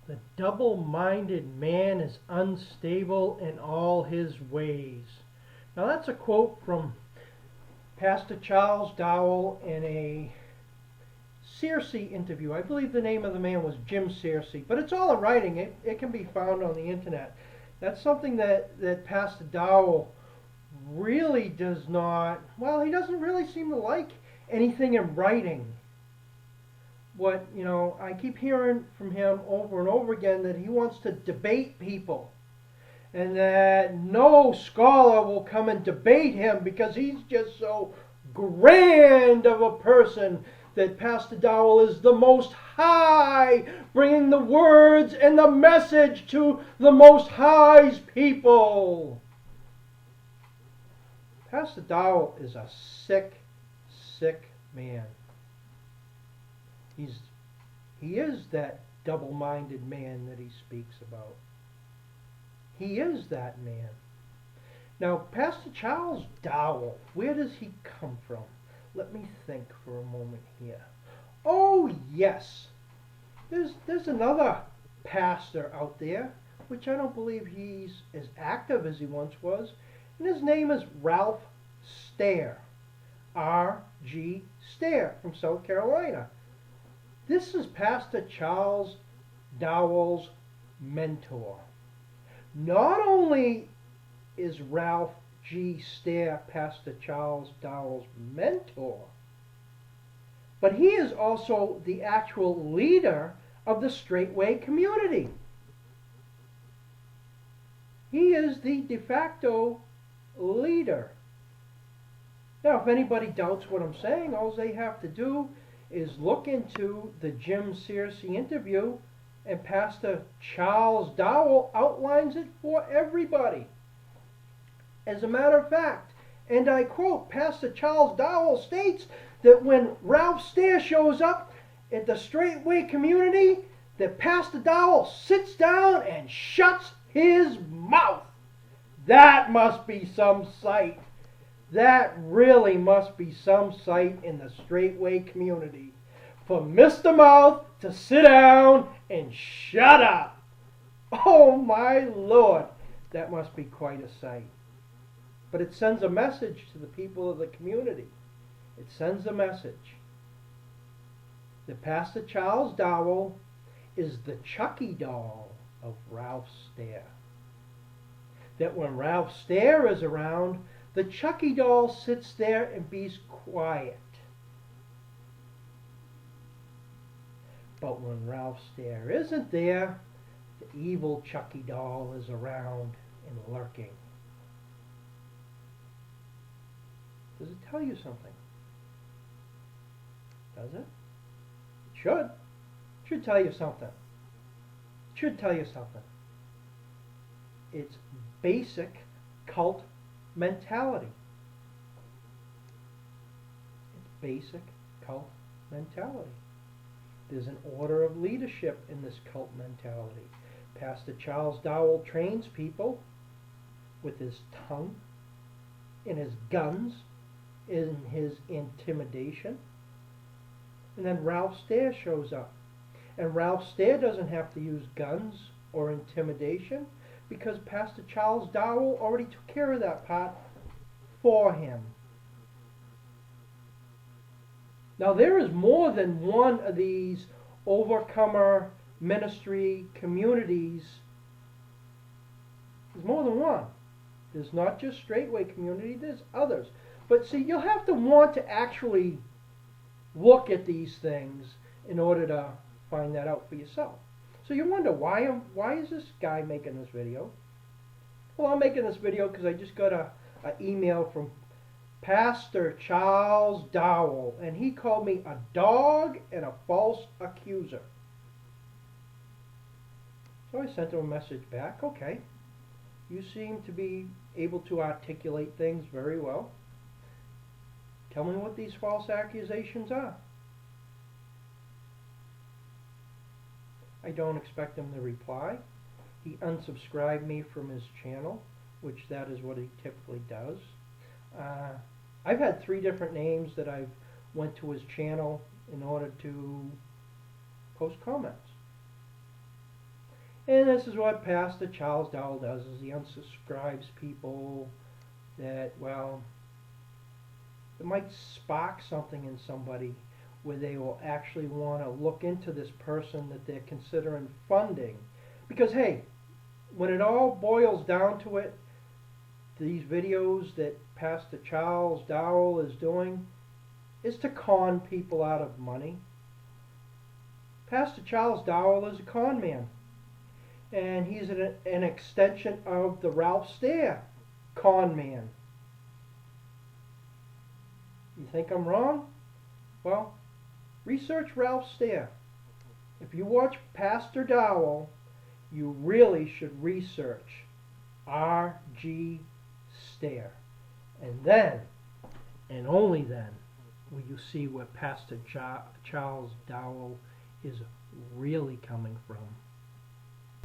The double-minded man is unstable in all his ways. Now that's a quote from Pastor Charles Dowell in a Searcy interview. I believe the name of the man was Jim Searcy, but it's all in writing. It can be found on the internet. That's something that Pastor Dowell really does not, well, he doesn't really seem to like anything in writing. What, I keep hearing from him over and over again that he wants to debate people, and that no scholar will come and debate him because he's just so grand of a person, that Pastor Dowell is the Most High, bringing the words and the message to the Most High's people. Pastor Dowell is a sick, sick man. He is that double-minded man that he speaks about. He is that man. Now, Pastor Charles Dowell, where does he come from? Let me think for a moment here. Oh, yes. There's another pastor out there, which I don't believe he's as active as he once was, and his name is Ralph Stair. R.G. Stair from South Carolina. This is Pastor Charles Dowell's mentor. Not only is Ralph G. Stair Pastor Charles Dowell's mentor, but he is also the actual leader of the Straightway community. He is the de facto leader. Now, if anybody doubts what I'm saying, all they have to do is look into the Jim Searcy interview, and Pastor Charles Dowell outlines it for everybody. As a matter of fact, and I quote, Pastor Charles Dowell states that when Ralph Stair shows up at the Straightway community, that Pastor Dowell sits down and shuts his mouth. That must be some sight. That really must be some sight in the Straightway community, for Mr. Mouth to sit down and shut up. Oh my Lord, that must be quite a sight. But it sends a message to the people of the community. It sends a message that Pastor Charles Dowell is the Chucky doll of Ralph Stair. That when Ralph Stair is around, the Chucky doll sits there and be quiet. But when Ralph Stair isn't there, the evil Chucky doll is around and lurking. Does it tell you something? Does it? It should. It should tell you something. It should tell you something. It's basic cult mentality. It's basic cult mentality. There's an order of leadership in this cult mentality. Pastor Charles Dowell trains people with his tongue, in his guns, in his intimidation. And then Ralph Stair shows up. And Ralph Stair doesn't have to use guns or intimidation, because Pastor Charles Dowell already took care of that part for him. Now, there is more than one of these overcomer ministry communities. There's more than one. There's not just Straightway community, there's others. But see, you'll have to want to actually look at these things in order to find that out for yourself. So you wonder, why is this guy making this video? Well, I'm making this video because I just got an email from Pastor Charles Dowell, and he called me a dog and a false accuser. So I sent him a message back. Okay, you seem to be able to articulate things very well. Tell me what these false accusations are. I don't expect him to reply. He unsubscribed me from his channel, which that is what he typically does. I've had 3 different names that I've went to his channel in order to post comments. And this is what Pastor Charles Dowell does, is he unsubscribes people that, well, it might spark something in somebody where they will actually want to look into this person that they're considering funding. Because, hey, when it all boils down to it, these videos that Pastor Charles Dowell is doing is to con people out of money. Pastor Charles Dowell is a con man. And he's an extension of the Ralph Stair con man. You think I'm wrong? Well, research Ralph Stair. If you watch Pastor Dowell, you really should research R.G. Stair. And then, and only then, will you see where Pastor Charles Dowell is really coming from.